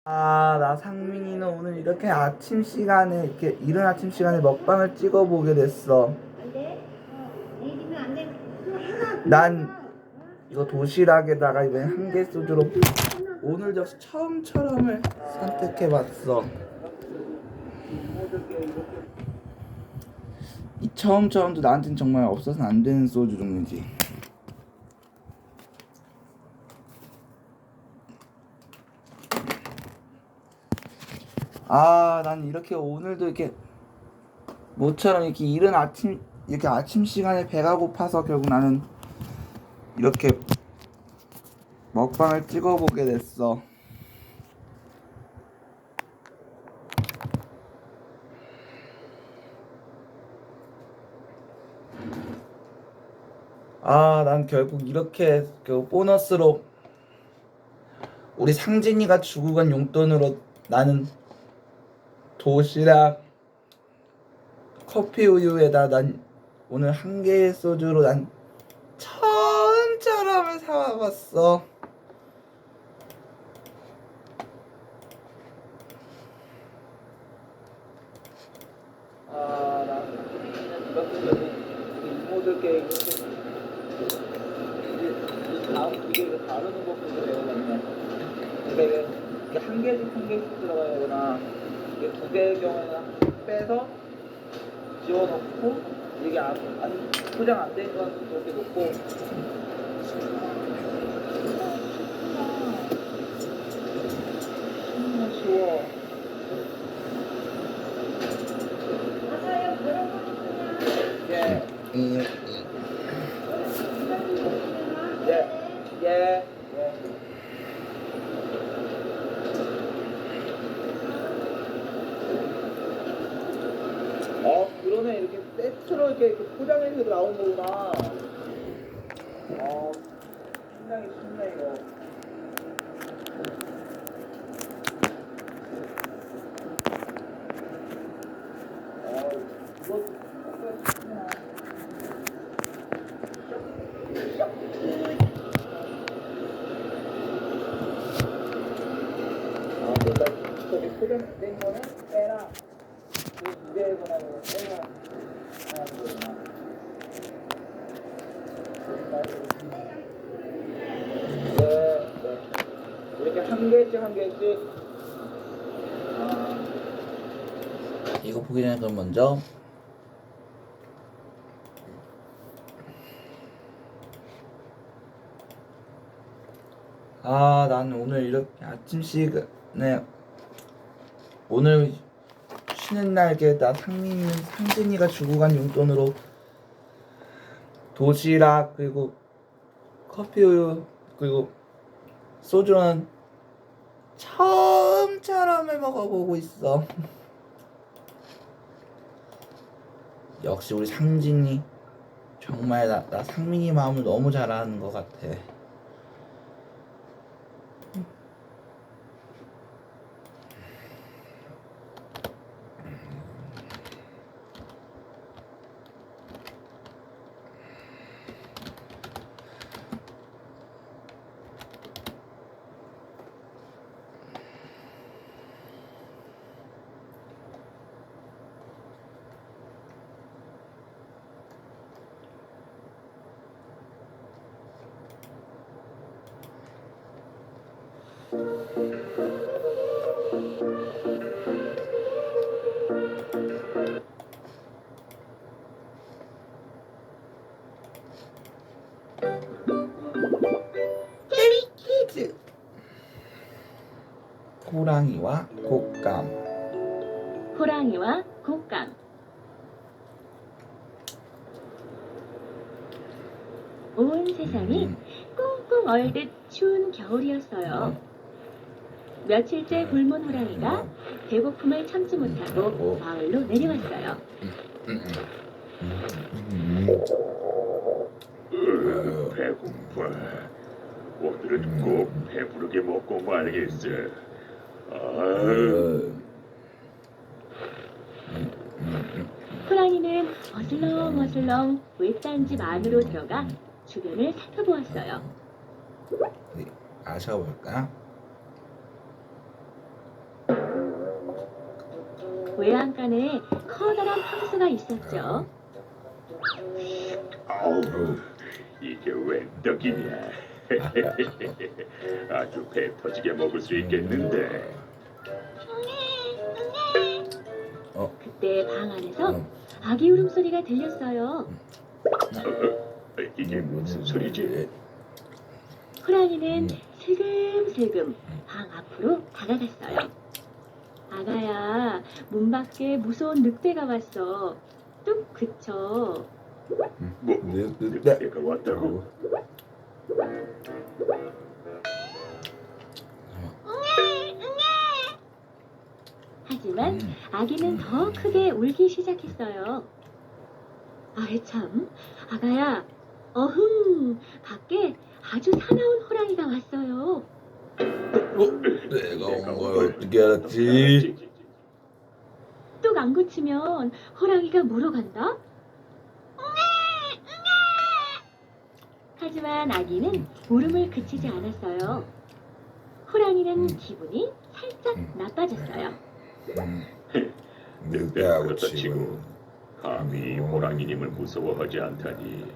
나 상민이는 오늘 이렇게 아침 시간에 이렇게 이른 아침 시간에 먹방을 찍어보게 됐어. 난 이거 도시락에다가 이번에 한개 소주로 오늘 역시 처음처럼을 선택해봤어. 이 처음처럼도 나한텐 정말 없어서는 안 되는 소주 종류지. 난 이렇게 오늘도 이렇게 모처럼 이렇게 이른 아침 이렇게 아침 시간에 배가 고파서 결국 나는 이렇게 먹방을 찍어보게 됐어. 난 결국 이렇게 그 보너스로 우리 상진이가 주고 간 용돈으로 나는 도시락 커피 우유에다 난 오늘 한 개의 소주로 난 처음처럼을 사와봤어. 나 이렇게 이모들께 이렇게 다음 이게 다루는 법도 배워봤네. 이게 한 개씩 들어가야 되구나. 이게 두 개의 경우에는 빼서 지워놓고 이게 포장 안 된 건 이렇게 놓고 쉬워. 예. 그러네. 이렇게 세트로 이렇게 포장해서 나온 거구나. 신나게 쉽네 이거. 이거 일단 저기 포장된 거는 빼라. 그 무게거나 빼라. 이렇게 한 개씩. 이거 보기 전에 그럼 먼저 난 오늘 이렇게 아침 시간에 오늘 쉬는 날 이렇게 나 상진이가 주고 간 용돈으로 도시락 그리고 커피 우유 그리고 소주는 처음처럼을 먹어보고 있어. 역시 우리 상진이 정말 나 상민이 마음을 너무 잘 아는 것 같아. 재미키즈 호랑이와 곶감. 온 세상이 꽁꽁 얼듯 추운 겨울이었어요. 며칠째 굶은 호랑이가 배고픔을 참지 못하고 마을로 내려왔어요. 배고파. 오늘은 꼭 배부르게 먹고 말겠어. 호랑이는 어슬렁어슬렁 외딴 집 안으로 들어가 주변을 살펴보았어요. 마셔볼까? 외양간에 커다란 황소가 있었죠. 아우, 이게 웬 떡이냐? 아주 배 터지게 먹을 수 있겠는데. 그때 방 안에서 아기 울음소리가 들렸어요. 이게 무슨 소리지? 호랑이는 슬금슬금 방 앞으로 다가갔어요. 아가야, 문 밖에 무서운 늑대가 왔어. 뚝 그쳐. 뭐, 늑대가 왔다고? 하지만 아기는 더 크게 울기 시작했어요. 아이 참, 아가야, 어흥, 밖에 아주 사나운 호랑이가 왔어요. 내가 온 걸 어떻게 알았지? 뚝 안 고치면 호랑이가 물어간다. 하지만 아기는 울음을 그치지 않았어요. 호랑이는 기분이 살짝 나빠졌어요. 늑대가 늑대하고 그렇다 치고 치고 감히 호랑이님을 무서워하지 않다니.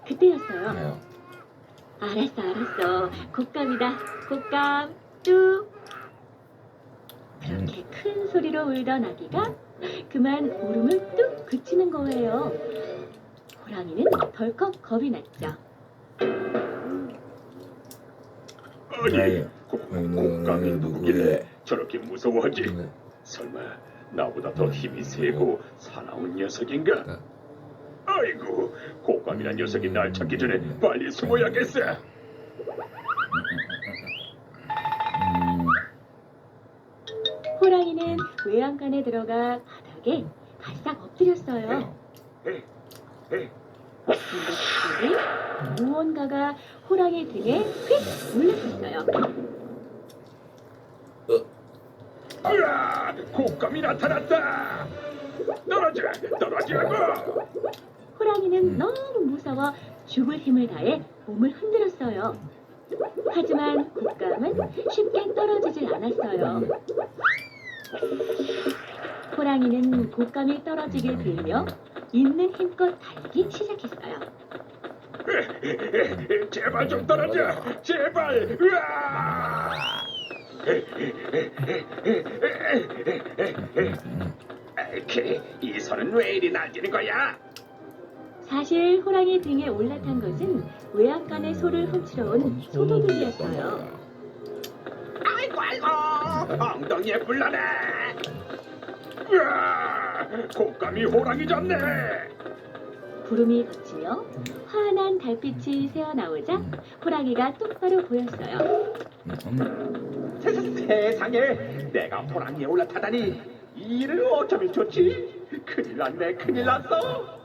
그때였어요. 알았어. 곶감이다. 곶감, 뚝. 그렇게 큰 소리로 울던 아기가 그만 울음을 뚝 그치는 거예요. 호랑이는 덜컥 겁이 났죠. 아니, 곶감이 누구길래 누구길래 저렇게 무서워하지? 설마 나보다 더 힘이 세고 사나운 녀석인가? 아이고, 곶감이란 녀석이 날 찾기 전에 빨리 숨어야겠어. 호랑이는 외양간에 들어가 바닥에 바싹 엎드렸어요. 근데 갑자기 무언가가 호랑이 등에 휙 올라탔어요. 으아! 곶감이 나타났다! 떨어지라고! 호랑이는 너무 무서워 죽을 힘을 다해 몸을 흔들었어요. 하지만 곶감은 쉽게 떨어지질 않았어요. 호랑이는 곶감이 떨어지길 빌며 있는 힘껏 달리기 시작했어요. 제발 좀 떨어져! 제발! 으아! 이 손은 왜 이리 날뛰는 거야? 사실 호랑이 등에 올라탄 것은 외양간의 소를 훔치러 온 소도둑이었어요. 아이고 엉덩이에 불나네. 으아! 곶감이 호랑이 잡네. 구름이 걷히며 환한 달빛이 새어나오자 호랑이가 똑바로 보였어요. 세상에, 내가 호랑이에 올라타다니 이 일을 어쩌면 좋지? 큰일 났어.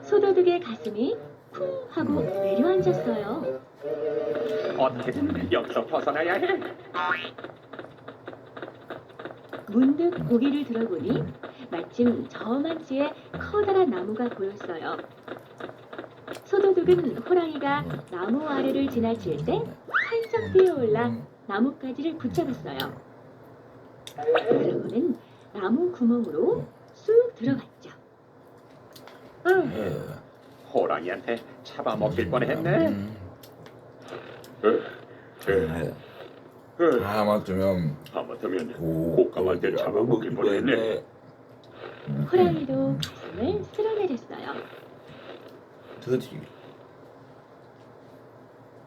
소도둑의 가슴이 쿵 하고 내려앉았어요. 어떻게든 여기서 벗어나야 해. 문득 고개를 들어보니 마침 저만치의 커다란 나무가 보였어요. 소도둑은 호랑이가 나무 아래를 지나칠 때 활짝 뛰어올라 나뭇가지를 붙잡았어요. 그러고는 나무 구멍으로 쑥 들어갔죠. 호랑이한테 잡아먹힐 뻔했네. 하마터면 하마터면 곶감한테 잡아먹힐 뻔했네. 호랑이도 가슴을 쓸어내렸어요. 드디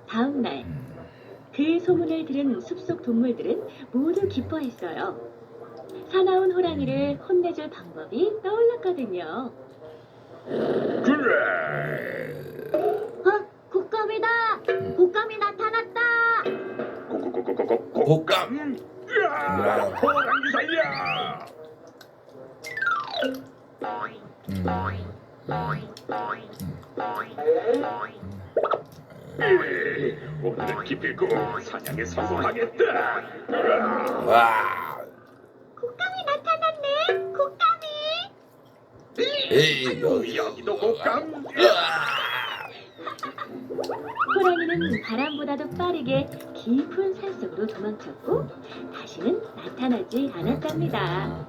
다음 날, 그 소문을 들은 숲속 동물들은 모두 기뻐했어요. 사나운 호랑이를 혼내줄 방법이 떠올랐거든요. 그래. 곶감이다! 곶감이 나타났다! 곶감. 으아! 호랑이 살려. 오늘은 기필코 사냥에 성공하겠다. 으아! 와 곶감이 나타났네! 곶감이! 에이 여기도 곶감. 호랑이는 호랑이는 바람보다도 빠르게 깊은 산속으로 도망쳤고 다시는 나타나지 않았답니다.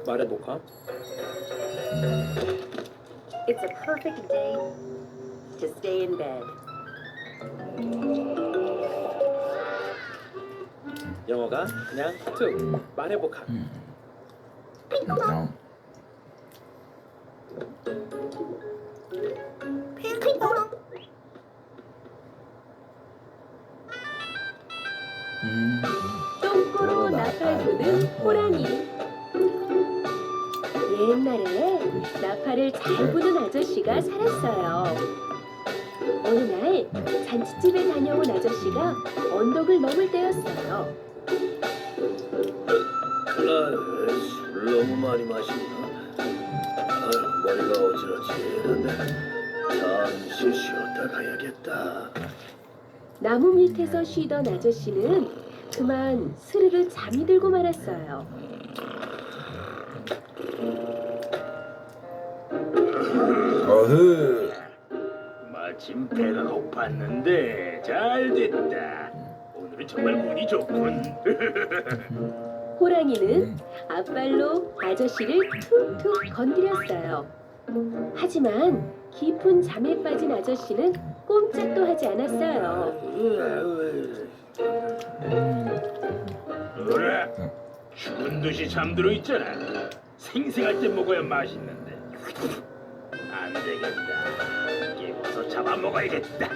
말해볼까? It's a perfect day to stay in bed. 영어가 그냥 툭 말해볼까? 그냥 똥꼬로 나팔 부는 호랑이. 옛날에 나팔을 잘 부는 아저씨가 살았어요. 어느 날 잔치집에 다녀온 아저씨가 언덕을 넘을 때였어요. 술 너무 많이 마신다. 머리가 어지러지는데 잠시 쉬었다 가야겠다. 나무 밑에서 쉬던 아저씨는 그만 스르르 잠이 들고 말았어요. 어흐. 마침 배가 고팠는데 잘 됐다. 오늘은 정말 운이 좋군. 호랑이는 앞발로 아저씨를 툭툭 건드렸어요. 하지만 깊은 잠에 빠진 아저씨는 꼼짝도 하지 않았어요. 그래, 죽은 듯이 잠들어 있잖아. 생생할 때 먹어야 맛있는데. 안 되겠다. 깨워서 잡아먹어야겠다.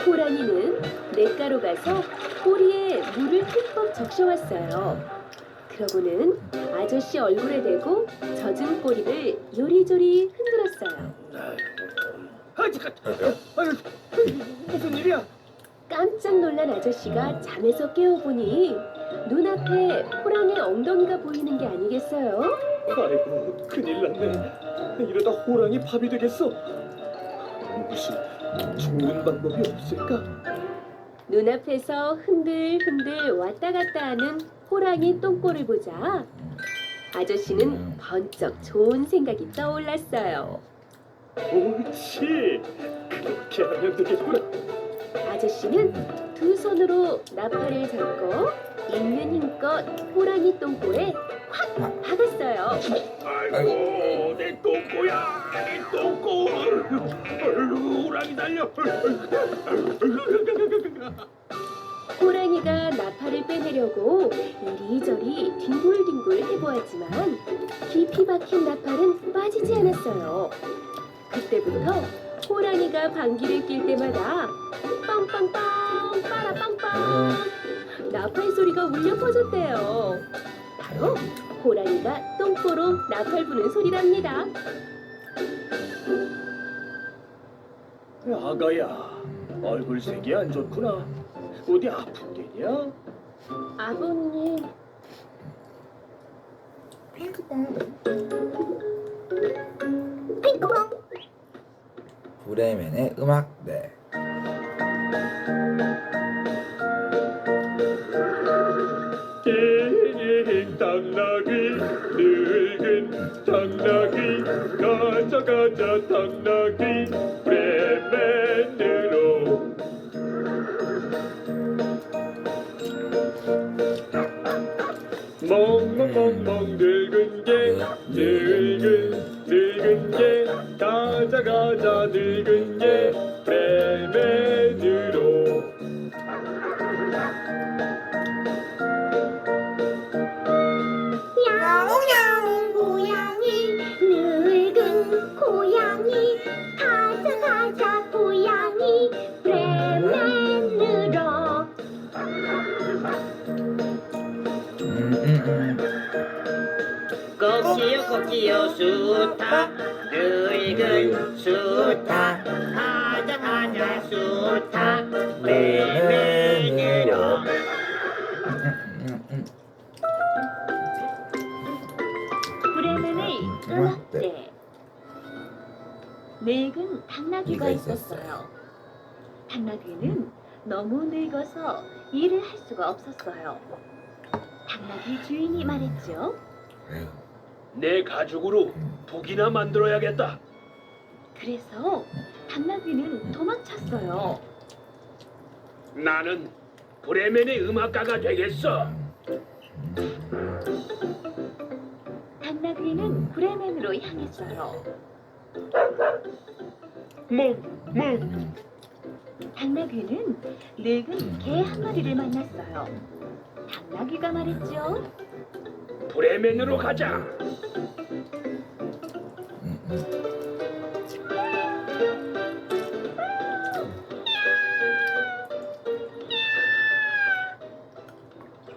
호랑이는 냇가로 가서 꼬리에 물을 흠뻑 적셔왔어요. 그러고는 아저씨 얼굴에 대고 젖은 꼬리를 요리조리 흔들었어요. 무슨 일이야? 깜짝 놀란 아저씨가 잠에서 깨어보니 눈앞에 호랑이 엉덩이가 보이는 게 아니겠어요? 아이고, 큰일 났네. 이러다 호랑이 밥이 되겠어. 무슨 좋은 방법이 없을까? 눈앞에서 흔들흔들 왔다 갔다 하는 호랑이 똥꼬를 보자 아저씨는 번쩍 좋은 생각이 떠올랐어요. 옳지. 그렇게 하면 되겠구나. 아저씨는 두 손으로 나팔을 잡고 있는 힘껏 호랑이 똥꼬에 확 박았어요. 아이고, 내 똥꼬야. 내 똥꼬. 호랑이 달려. 호랑이가 나팔을 빼내려고 이리저리 뒹굴뒹굴 해보았지만 깊이 박힌 나팔은 빠지지 않았어요. 그때부터 호랑이가 방귀를 낄 때마다 빵빵빵 빠라빵빵 나팔 소리가 울려 퍼졌대요. 바로 호랑이가 똥꼬로 나팔 부는 소리랍니다. 아가야, 얼굴색이 안 좋구나. 어디 아픈 게냐? 아버님, 브레멘의 음악대. 띵 당나귀 늙은 당나귀 가자 가자 당나귀 브레멘으로 멍멍멍멍 늙은 게 늙은 게 가자 가자 늙은 게 브레멘으로 야옹야옹 고양이 늙은 고양이 가자 가자 고양이 브레멘으로 꼭지요 꼭지요 수탉 늙은 수탉 가자 가자 수탉 브레멘으로 브레멘의 음악대. 늙은 당나귀가 이가 있었어요. 당나귀는 너무 늙어서 일을 할 수가 없었어요. 당나귀 주인이 말했죠. 에휴. 내 가죽으로 북이나 만들어야겠다. 그래서 당나귀는 도망쳤어요. 나는 브레멘의 음악가가 되겠어. 당나귀는 브레멘으로 향했어요. 뭐? 당나귀는 늙은 개 한 마리를 만났어요. 당나귀가 말했죠. 브레멘으로 가자.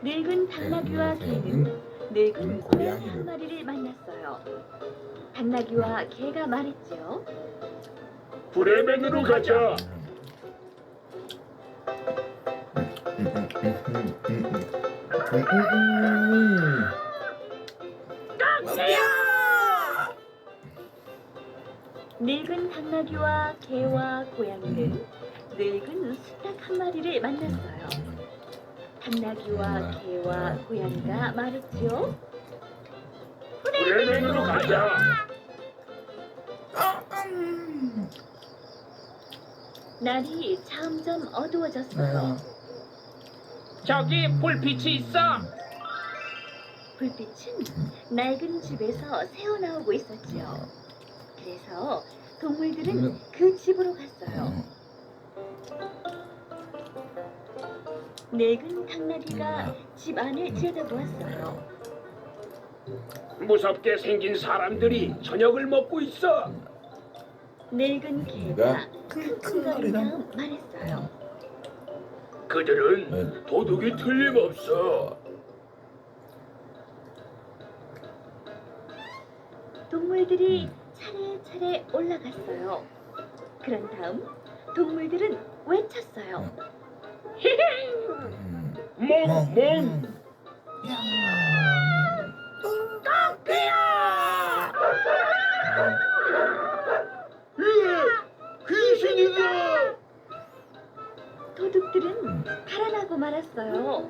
늙은 당나귀와 개는 늙은 고양이 한 고양이를. 마리를 만났어요. 당나귀와 개가 말했죠. 브레멘으로 가자. 늙은 당나귀와 개와 고양이는 늙은 수탉 한 마리를 만났어요. 당나귀와 개와 고양이가 말했죠. 브레멘으로 가자. 날이 점점 어두워졌어요. 저기 불빛이 있어. 불빛은 낡은 집에서 새어나오고 있었지요. 그래서 동물들은 그 집으로 갔어요. 늙은 당나귀가 집 안을 들여다보았어요. 무섭게 생긴 사람들이 저녁을 먹고 있어. 늙은 개가 킁킁거린 다음 말했어요. 그들은 도둑이 틀림없어. 동물들이 차례차례 올라갔어요. 그런 다음 동물들은 외쳤어요. 멍. 귀신이다. 도둑들은 달아나고 말았어요.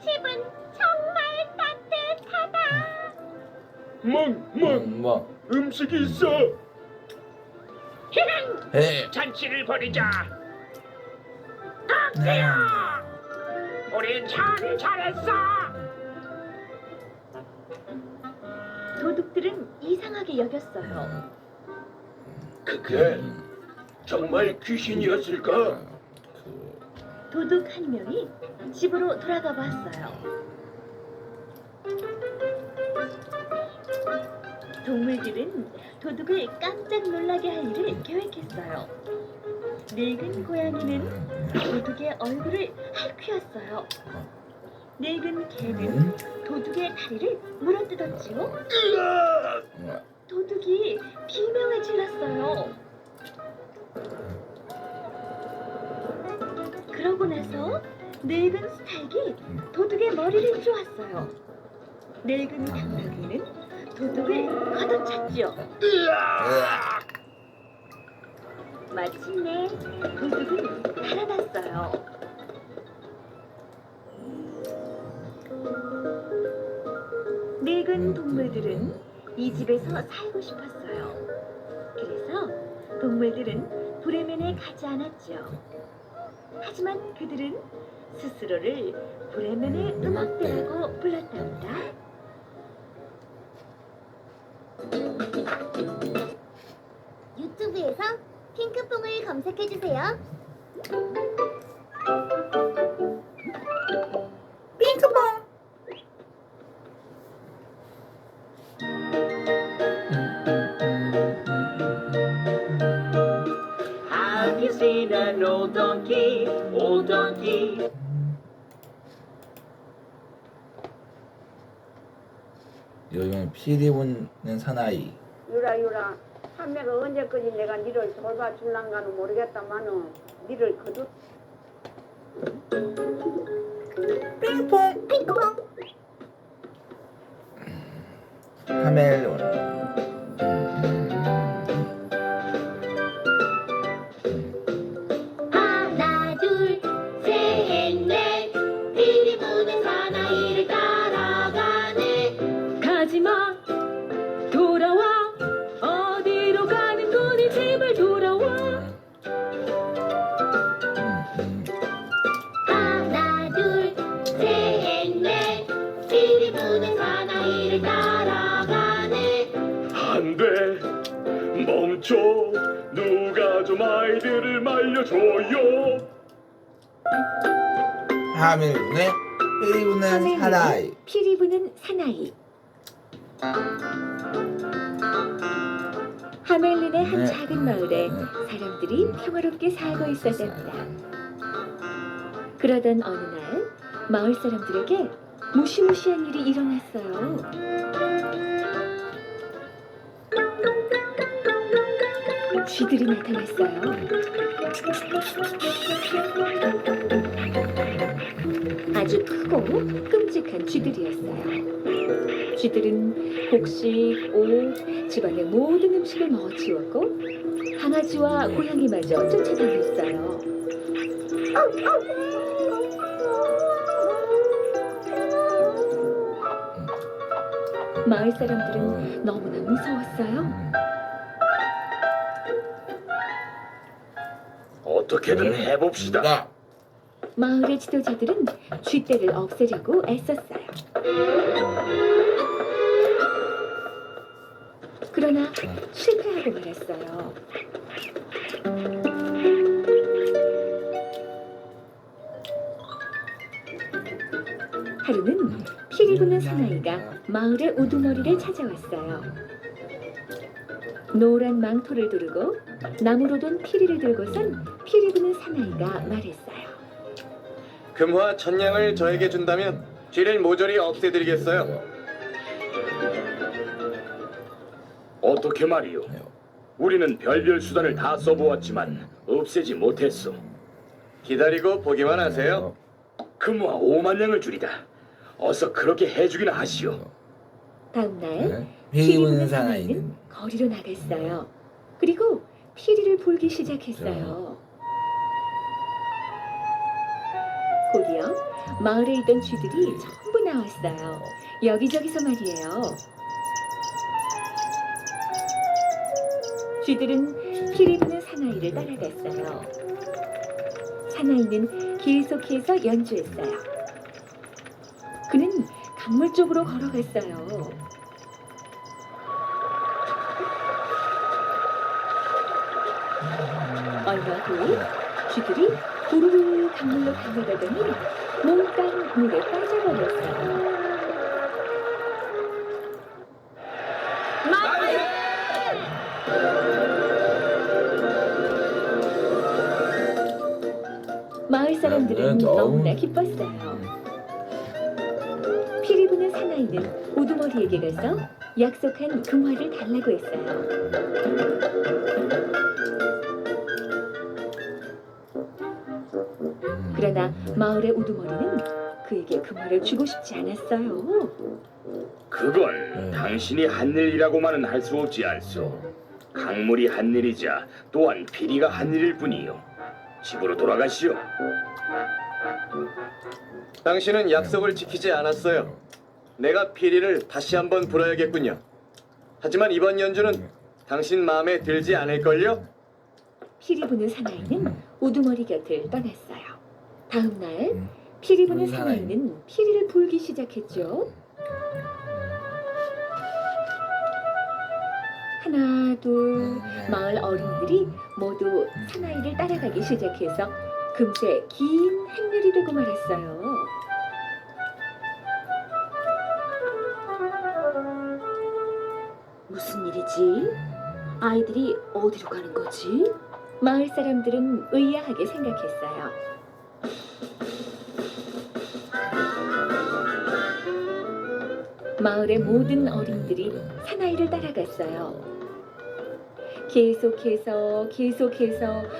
집은 정말 따뜻하다. 멍. 뭐? 음식이 있어. 에. 잔치를 벌이자. 덕기야. 우린 참 잘했어. 도둑들은 이상하게 여겼어요. 그게 정말 귀신이었을까? 도둑 한 명이 집으로 돌아가 봤어요. 동물들은 도둑을 깜짝 놀라게 할 일을 계획했어요. 늙은 고양이는 도둑의 얼굴을 핥히었어요. 늙은 개는 도둑의 다리를 물어뜯었지요. 도둑이 비명을 질렀어요. 그러고 나서 늙은 수탉이 도둑의 머리를 쪼았어요. 늙은 당나귀는 도둑을 걷어찼죠. 마침내 도둑은 달아났어요. 늙은 동물들은 이 집에서 살고 싶었어요. 그래서 동물들은 브레멘에 가지 않았죠. 하지만 그들은 스스로를 브레멘의 음악대라고 불렀답니다. 유튜브에서 핑크퐁을 검색해주세요. Have you seen an old donkey? Old donkey. 요즘 PD 보는 사나이. 유라 판매가 언제까지 내가 니를 돌봐줄란가는 모르겠다마는 니를 거두 카멜론. 좋죠. 누가 좀 아이들을 말려줘요. 하멜린의 피리 부는 사나이. 피리 부는 사나이. 하멜린의 한 작은 마을에 사람들이 평화롭게 살고 있었답니다. 그러던 어느 날 마을 사람들에게 무시무시한 일이 일어났어요. 쥐들이 나타났어요. 아주 크고 끔찍한 쥐들이었어요. 쥐들은 곡식, 옷, 집안의 모든 음식을 먹어치웠고 강아지와 고양이마저 쫓아다녔어요. 마을 사람들은 너무나 무서웠어요. 어떻게든 해봅시다. 나 마을의 지도자들은 쥐떼를 없애려고 애썼어요. 그러나 실패하고 말았어요. 하루는 피리 부는 사나이가 마을의 우두머리를 찾아왔어요. 노란 망토를 두르고 나무로 된 피리를 들고선 피리 부는 사나이가 말했어요. 금화 천냥을 저에게 준다면 쥐를 모조리 없애드리겠어요. 어떻게 말이오? 우리는 별별 수단을 다 써보았지만 없애지 못했소. 기다리고 보기만 하세요. 금화 5만 냥을 줄이다. 어서 그렇게 해주기나 하시오. 다음 날 피리 피리 부는 부는 사나이는 사나이는 거리로 나갔어요. 그리고 피리를 불기 시작했어요. 곧이어 마을에 있던 쥐들이 전부 나왔어요. 여기저기서 말이에요. 쥐들은 피리 부는 사나이를 따라갔어요. 사나이는 계속해서 연주했어요. 그는 강물 쪽으로 걸어갔어요. 얼마 후 쥐들이 부르르 강물로 달려가더니 몽땅 물에 빠져버렸어요. 마을 사람들은 너무나 기뻤어요. 피리 부는 사나이는 우두머리에게 가서 약속한 금화를 달라고 했어요. 그러나 마을의 우두머리는 그에게 금화를 주고 싶지 않았어요. 그건 당신이 한 일이라고만은 할 수 없지 않소. 강물이 한 일이자 또한 피리가 한 일일 뿐이요. 집으로 돌아가시오. 당신은 약속을 지키지 않았어요. 내가 피리를 다시 한번 불어야겠군요. 하지만 이번 연주는 당신 마음에 들지 않을걸요? 피리 부는 사나이는 우두머리 곁을 떠났어요. 다음 날 피리 부는 사나이는 피리를 불기 시작했죠. 하나, 둘, 마을 어린이들이 모두 사나이를 따라가기 시작해서 금세 긴 행렬이 되고 말았어요. 무슨 일이지? 아이들이 어디로 가는 거지? 마을 사람들은 의아하게 생각했어요. 마을의 모든 어린이들이 사나이를 따라갔어요. 계속해서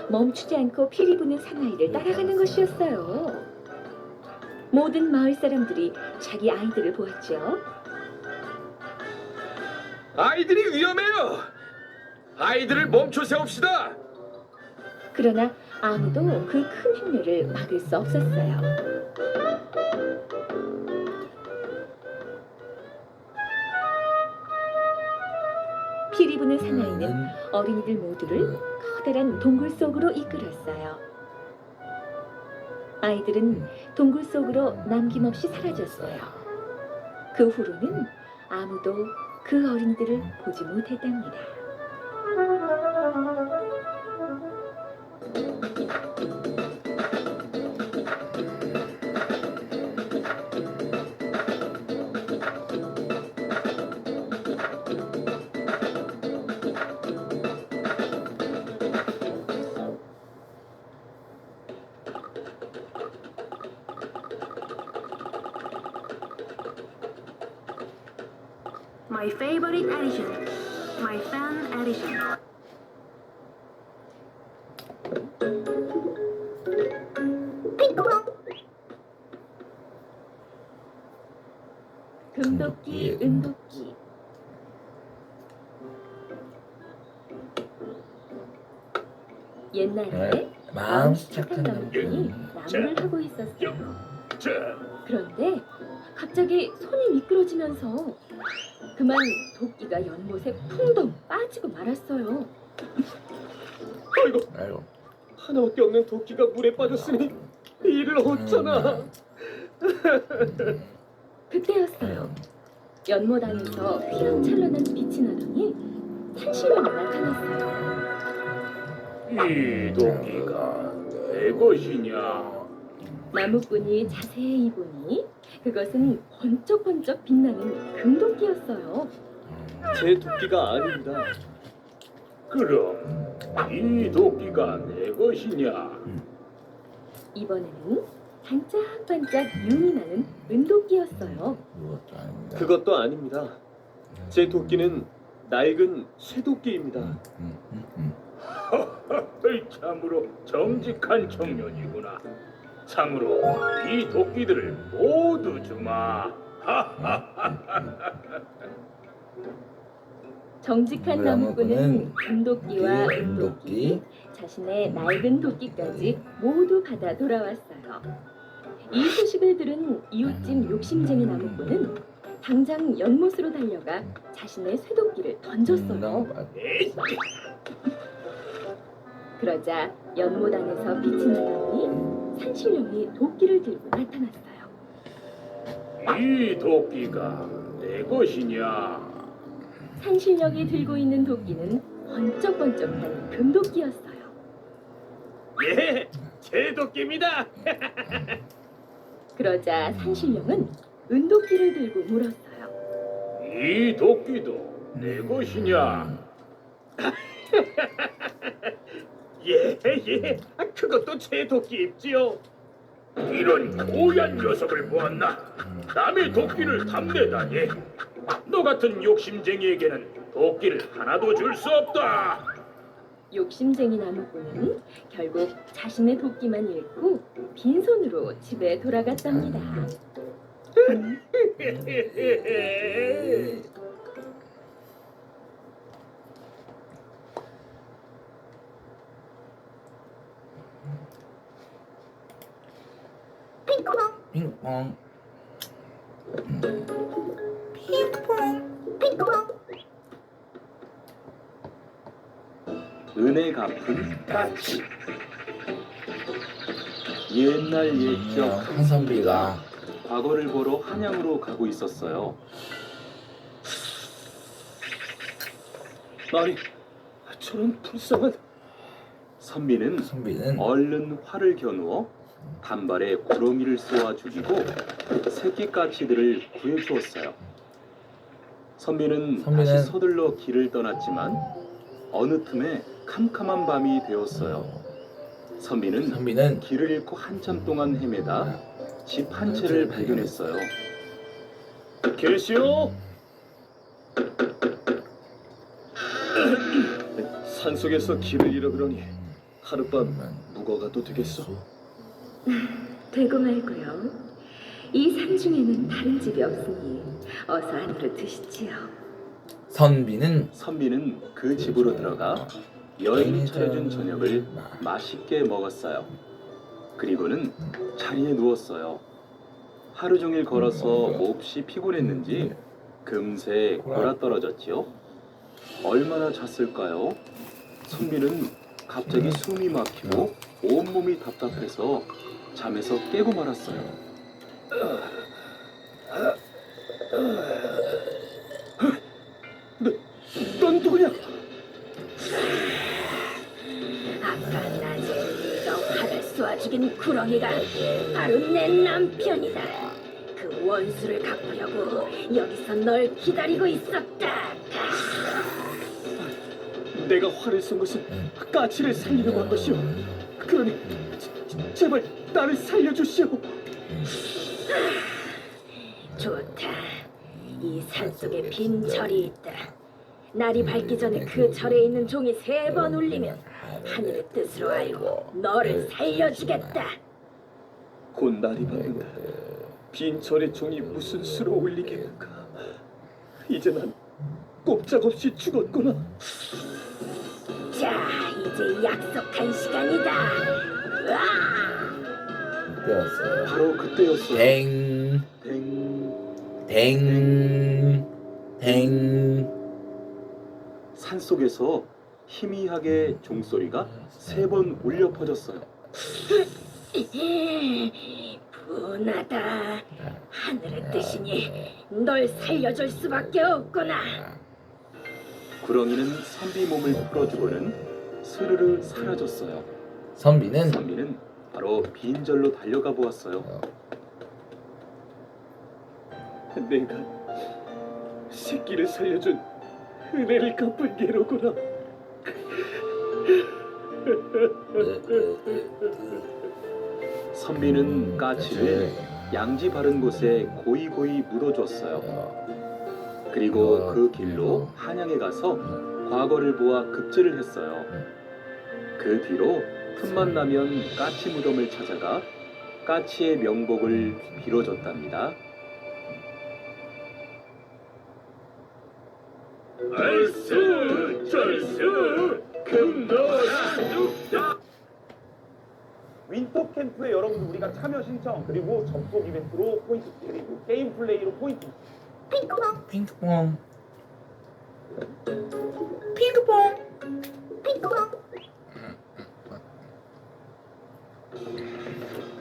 멈추지 않고 피리 부는 사나이를 따라가는 것이었어요. 모든 마을 사람들이 자기 아이들을 보았죠. 아이들이 위험해요. 아이들을 멈춰 세웁시다. 그러나 아무도 그 큰 행렬을 막을 수 없었어요. 피리 부는 사나이는 어린이들 모두를 커다란 동굴 속으로 이끌었어요. 아이들은 동굴 속으로 남김없이 사라졌어요. 그 후로는 아무도 그 어린이들을 보지 못했답니다. My favorite edition. My fan edition. 금도끼, 은도끼. 옛날에 네. 마음씨 착한 남편이 자. 나무를 하고 있었어요. 자, 그런데 갑자기 손이 미끄러지면서 그만 도끼가 연못에 풍덩 빠지고 말았어요. 아이고, 아이고. 하나밖에 없는 도끼가 물에 빠졌으니 이 일을 어쩌나. 그때였어요. 연못 안에서 휘황찬란한 빛이 나더니 산신령이 나타났어요. 이 도끼가 내 것이냐? 나무꾼이 자세히 보니 그것은 번쩍번쩍 빛나는 금도끼였어요. 제 도끼가 아닙니다. 그럼 이 도끼가 내 것이냐? 이번에는 반짝반짝 윤이 나는 은도끼였어요. 그것도 아닙니다. 그것도 아닙니다. 제 도끼는 낡은 쇠도끼입니다. 참으로 정직한 청년이구나. 참으로 이 도끼들을 모두 주마. 정직한 나무꾼은 금도끼와 은도끼, 은도끼, 자신의 낡은 도끼까지 모두 받아 돌아왔어요. 이 소식을 들은 이웃집 욕심쟁이 나무꾼은 당장 연못으로 달려가 자신의 쇠도끼를 던졌어요. 그러자 연못 안에서 빛이 나더니 산신령이 도끼를 들고 나타났어요. 이 도끼가 내 것이냐? 산신령이 들고 있는 도끼는 번쩍번쩍한 금도끼였어요. 예, 제 도끼입니다. 그러자 산신령은 은도끼를 들고 물었어요. 이 도끼도 내 것이냐? 예, 그것도 제 도끼입지요. 이런 고얀 녀석을 보았나? 남의 도끼를 탐내다니. 너 같은 욕심쟁이에게는 도끼를 하나도 줄 수 없다. 욕심쟁이 나무꾼은 결국 자신의 도끼만 잃고 빈손으로 집에 돌아갔답니다. 핑퐁. 은혜 갚은 까치. 옛날 옛적 한선비가 과거를 보러 한양으로 가고 있었어요. 아니, 저런 불쌍한. 선비는 얼른 활을 겨누어 단발에 구러미를 쏘아 죽이고 새끼 까치들을 구해주었어요. 선비는 다시 서둘러 길을 떠났지만 어느 틈에 캄캄한 밤이 되었어요. 선비는 길을 잃고 한참 동안 헤매다 집 한 채를 발견했어요. 계시오? 산속에서 길을 잃어버리니 하룻밤 묵어가도 되겠소? 되고 말고요. 이 산 중에는 다른 집이 없으니 어서 안으로 드시지요. 선비는 그 집으로 들어가 여인이 차려준 저녁을 맛있게 먹었어요. 그리고는 자리에 누웠어요. 하루 종일 걸어서 몹시 피곤했는지 금세 골아떨어졌지요. 얼마나 잤을까요? 선비는 갑자기 숨이 막히고 온몸이 답답해서 잠에서 깨고 말았어요. 넌 누구냐? 죽인 구렁이가 바로 내 남편이다. 그 원수를 갚으려고 여기서 널 기다리고 있었다. 내가 화를 쏜 것은 까치를 살리려고 한 것이오. 그러니 제발 나를 살려주시오. 좋다. 이 산속에 빈 절이 있다. 날이 밝기 전에 그 절에 있는 종이 3번 울리면 하늘의 뜻으로 알고 너를 살려주겠다. 곧 날이 밝는다. 빈 절의 종이 무슨 수로 울리겠는가. 이제 난 꼼짝없이 죽었구나. 자, 이제 약속한 시간이다. 으아! 되었어요. 바로 그때였어요. 댕, 댕. 댕. 산속에서 희미하게 종소리가 3번 울려 퍼졌어요. 분하다. 하늘의 뜻이니 널 살려줄 수밖에 없구나. 구렁이는 선비 몸을 풀어주고는 스르르 사라졌어요. 선비는 선비는 바로 빈절로 달려가 보았어요. 내가 새끼를 살려준 은혜를 갚은 게로구나. 선비는 까치를 양지 바른 곳에 고이고이 묻어줬어요. 그리고 그 길로 한양에 가서 과거를 보아 급제를 했어요. 그 뒤로 틈만 나면 까치 무덤을 찾아가 까치의 명복을 빌어줬답니다. 얼쑤 절쑤 금노라 뚝딱. 윈터 캠프에 여러분들 우리가 참여 신청 그리고 접속 이벤트로 포인트 그리고 게임 플레이로 포인트. 핑크퐁. 핑크퐁.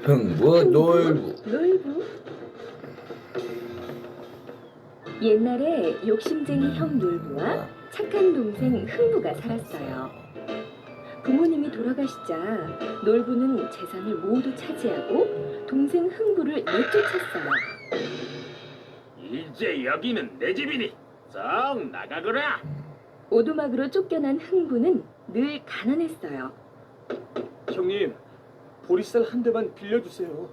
흥부 놀부. 놀부. 옛날에 욕심쟁이 형 놀부와 착한 동생 흥부가 살았어요. 부모님이 돌아가시자 놀부는 재산을 모두 차지하고 동생 흥부를 내쫓았어요. 이제 여기는 내 집이니 썩 나가거라. 오두막으로 쫓겨난 흥부는 늘 가난했어요. 형님, 보리쌀 한 대만 빌려주세요.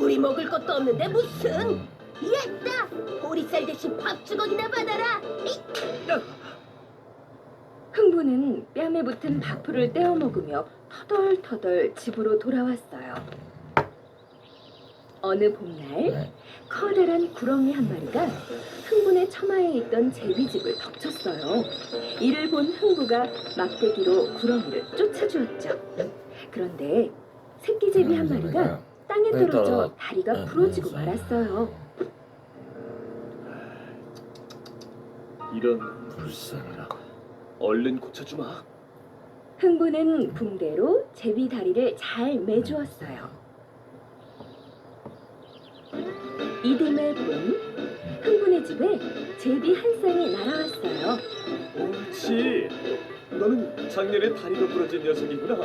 우리 먹을 것도 없는데 무슨? 야따! 보리쌀 대신 밥 주걱이나 받아라. 흥부는 뺨에 붙은 밥풀을 떼어 먹으며 터덜터덜 집으로 돌아왔어요. 어느 봄날 커다란 구렁이 한 마리가 흥분의 처마에 있던 제비집을 덮쳤어요. 이를 본 흥부가 막대기로 구렁이를 쫓아주었죠. 그런데 새끼 제비 한 마리가 땅에 떨어져 다리가 부러지고 말았어요. 이런 불쌍하라. 얼른 고쳐주마. 흥부는 붕대로 제비 다리를 잘 매주었어요. 이듬해 봄, 흥분의 집에 제비 한 쌍이 날아왔어요. 옳지. 너는 작년에 다리가 부러진 녀석이구나.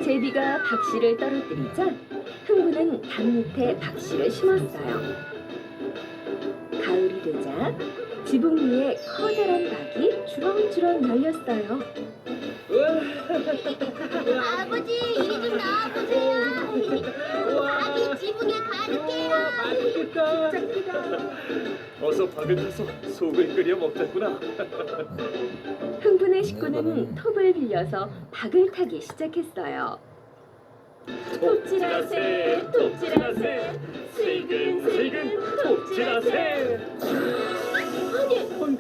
제비가 박씨를 떨어뜨리자 흥부는 담 밑에 박씨를 심었어요. 가을이 되자 지붕 위에 커다란 닭이 주렁주렁 열렸어요. 아버지, 이리 좀 나와보세요. 닭이 지붕에 가득해요. 맛있겠다. 어서 밥을 타서 속을 끓여 먹자꾸나. 흥분의 식구는 톱을 빌려서 닭을 타기 시작했어요. 톱질하세, 톱질하세, 슬근슬근 톱질하세. 아니,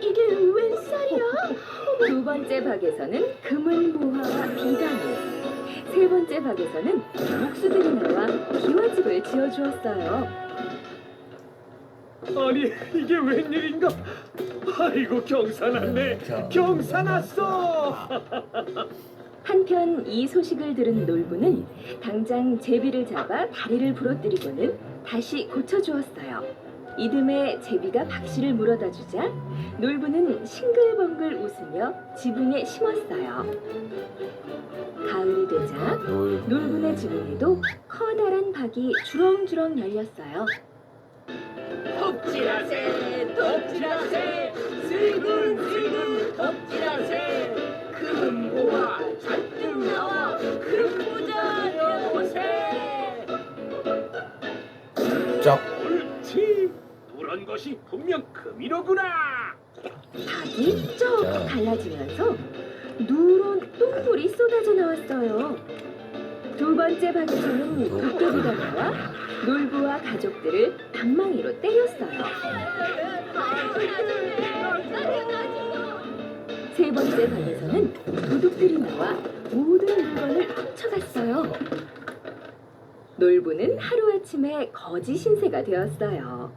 이게 웬 쌀이야? 두 번째 박에서는 금은 보화와 비단을, 세 번째 박에서는 목수들이 나와 기와집을 지어주었어요. 아니, 이게 웬일인가? 아이고, 경사났네. 경사났어. 한편 이 소식을 들은 놀부는 당장 제비를 잡아 다리를 부러뜨리고는 다시 고쳐주었어요. 이듬해 제비가 박씨를 물어다 주자 놀부는 싱글벙글 웃으며 지붕에 심었어요. 가을이 되자 놀부네 지붕에도 커다란 박이 주렁주렁 열렸어요. 덕질하세 덕질하세 슬근슬근 덕질하세 금고와 잔뜩 나와 금부자 되어보세. 쩍. 옳지. 누런 것이 분명 금이로구나. 박이 쩍 갈라지면서 누런 똥불이 쏟아져 나왔어요. 두 번째 박에서는 도깨비가 나와 놀부와 가족들을 방망이로 때렸어요. 세 번째 방에서는 도둑들이 나와 모든 물건을 훔쳐갔어요. 놀부는 하루아침에 거지 신세가 되었어요.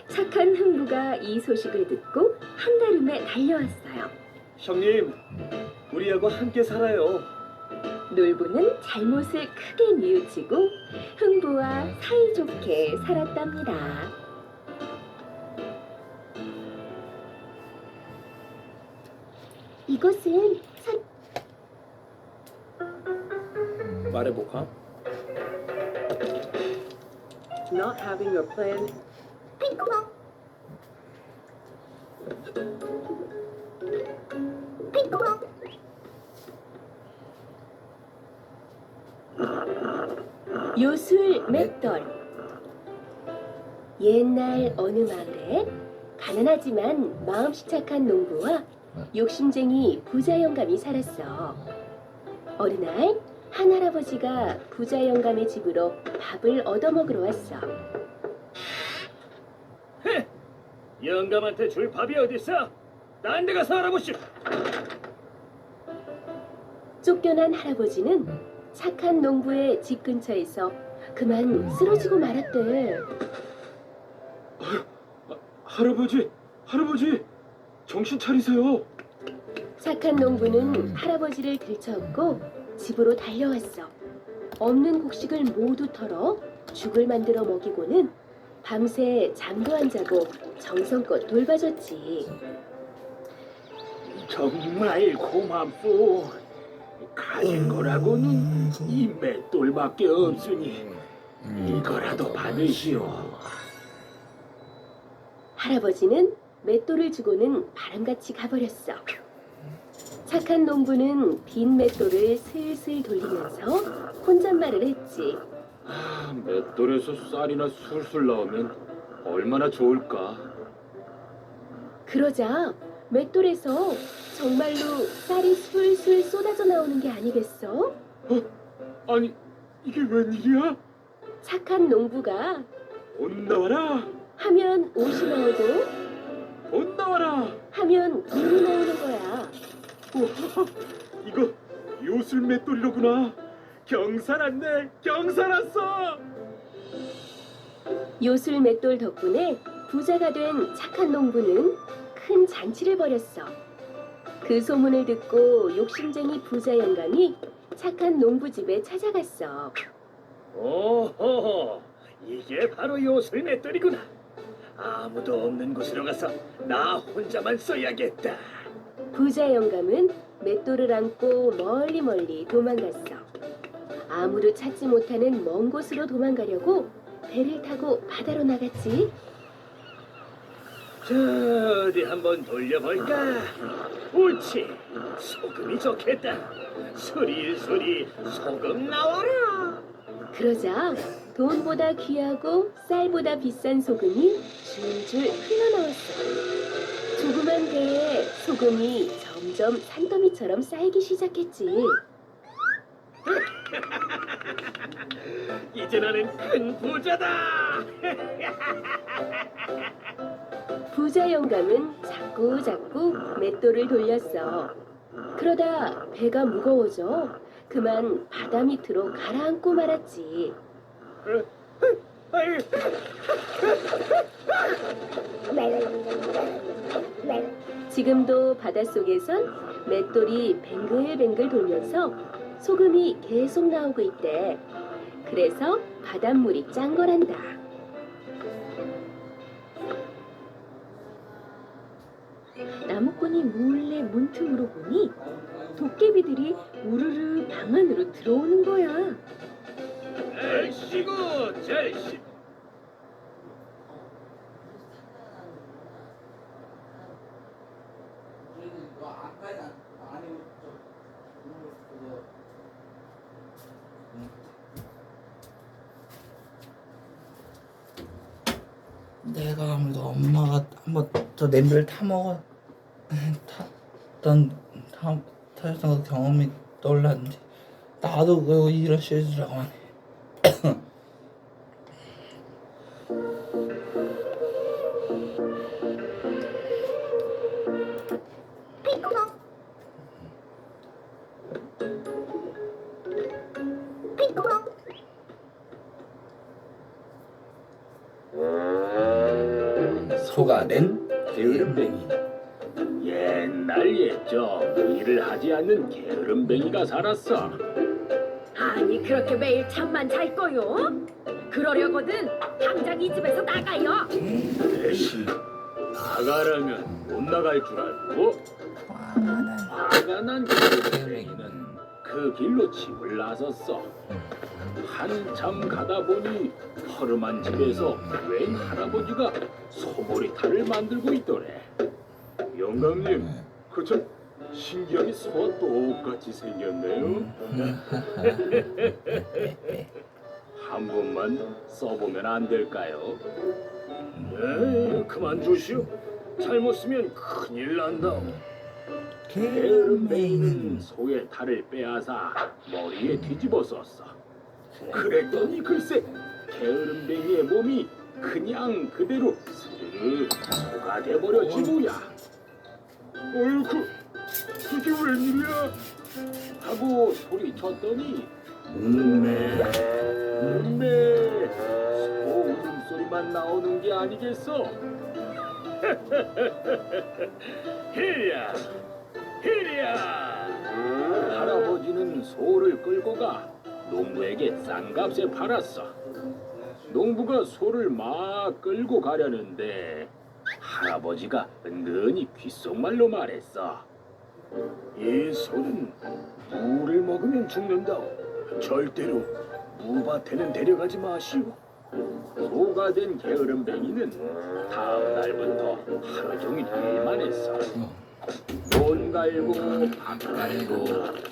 착한 흥부가 이 소식을 듣고 한달음에 달려왔어요. 형님, 우리하고 함께 살아요. 놀부는 잘못을 크게 뉘우치고 흥부와 사이좋게 살았답니다. 이것은 말해볼까? Not having your plan. 요술 맷돌. 옛날 어느 마을에 가난하지만 마음씨 착한 농부와 욕심쟁이 부자 영감이 살았어. 어느 날 한 할아버지가 부자 영감의 집으로 밥을 얻어먹으러 왔어. 영감한테 줄 밥이 어딨어? 딴 데 가서 알아보시오. 쫓겨난 할아버지는 착한 농부의 집 근처에서 그만 쓰러지고 말았대. 할아버지, 정신 차리세요. 착한 농부는 할아버지를 들쳐업고 집으로 달려왔어. 없는 곡식을 모두 털어 죽을 만들어 먹이고는 밤새 잠도 안 자고 정성껏 돌봐줬지. 정말 고맙소. 가진 거라고는 이 맷돌밖에 없으니 이거라도 받으시오. 할아버지는 맷돌을 주고는 바람같이 가버렸어. 착한 농부는 빈 맷돌을 슬슬 돌리면서 혼잣말을 했지. 맷돌에서 쌀이나 술술 나오면 얼마나 좋을까. 그러자 맷돌에서 정말로 쌀이 술술 쏟아져 나오는 게 아니겠어? 아니, 이게 웬일이야? 착한 농부가 옷 나와라! 하면 옷이 나오고 옷 나와라! 하면 돈이 나오는 거야. 우와, 이거 요술 맷돌이로구나. 경사 났네, 경사 났어. 요술 맷돌 덕분에 부자가 된 착한 농부는 큰 잔치를 벌였어. 그 소문을 듣고 욕심쟁이 부자 영감이 착한 농부 집에 찾아갔어. 오호, 이게 바로 요술 맷돌이구나. 아무도 없는 곳으로 가서 나 혼자만 써야겠다. 부자 영감은 맷돌을 안고 멀리 도망갔어. 아무도 찾지 못하는 먼 곳으로 도망가려고 배를 타고 바다로 나갔지. 자, 어디 한번 돌려볼까? 옳지, 소금이 좋겠다. 수리수리 소금 나와라. 그러자 돈보다 귀하고 쌀보다 비싼 소금이 줄줄 흘러나왔어. 조그만 배에 소금이 점점 산더미처럼 쌓이기 시작했지. 이제 나는 큰 부자다. 부자 영감은 자꾸 맷돌을 돌렸어. 그러다 배가 무거워져 그만 바다 밑으로 가라앉고 말았지. 지금도 바닷속에선 맷돌이 뱅글뱅글 돌면서 소금이 계속 나오고 있대. 그래서 바닷물이 짠 거란다. 사냥꾼이 몰래 문틈으로 보니 도깨비들이 우르르 방 안으로 들어오는 거야. 에이씨고 제이씨. 내가 아무래도 엄마가 한번 저 냄비를 타먹어 타였던 그 경험이 떠올랐는데 나도 그 이런 실수라고 하네. 소가 된 게으름뱅이. 옛날 옛적 일을 하지 않는 게으름뱅이가 살았어. 아니 그렇게 매일 잠만 잘 거요? 그러려거든 당장 이 집에서 나가요. 대신 나가라면 못 나갈 줄 알고. 화가 난 게으름뱅이는 그 길로 집을 나섰어. 한참 가다 보니 허름한 집에서 웬 할아버지가 소머리탈을 만들고 있더래. 영감님, 그저 신기하게 소와 똑같이 생겼네요. 한 번만 써보면 안 될까요? 네, 그만 두시오. 잘못 쓰면 큰일 난다. 게으름뱅이는 소의 탈을 빼앗아 머리에 뒤집어 썼어. 그랬더니 글쎄 게으름뱅이의 몸이 그냥 그대로 스르르 소가 돼버렸지 뭐야. 어이구 이게 웬일이야 하고 소리쳤더니 음메 소 울음소리만 나오는 게 아니겠어. 히랴 할아버지는 소를 끌고 가 농부에게 싼 값에 팔았어. 농부가 소를 막 끌고 가려는데 할아버지가 은근히 귓속말로 말했어. 이 소는 무를 먹으면 죽는다. 절대로 무밭에는 데려가지 마시오. 소가 된 게으름뱅이는 다음 날부터 하루 종일 일만 했어. 논 갈고 밥 갈고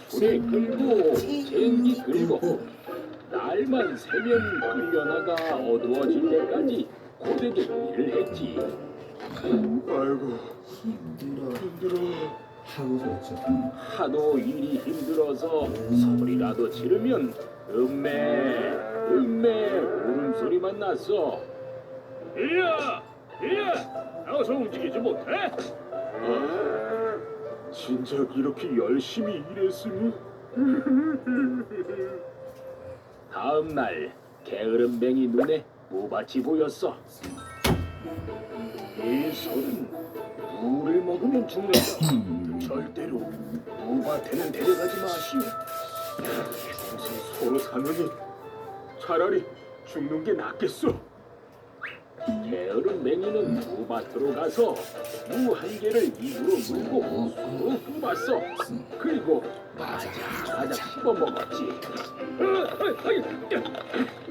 소리 끌고 쟁기 끌고 날만 새면 끌려나가 어두워질 때까지 고되게 일을 했지. 아이고 힘들어. 하도 일이 힘들어서 소리라도 지르면 음메 울음소리만 났어. 이야 어서 움직이지 못해? 진작 이렇게 열심히 일했으니. 다음 날 게으름뱅이 눈에 무밭이 보였어. 이 소는 무를 먹으면 죽는다. 절대로 무밭에는 데려가지 마시오. 평생 소로 사느니 차라리 죽는 게 낫겠어. 게으름뱅이는 무밭으로 가서 무 한 개를 입으로 물고 쑥 뽑았어. 그리고 바삭바삭 씹어 먹었지.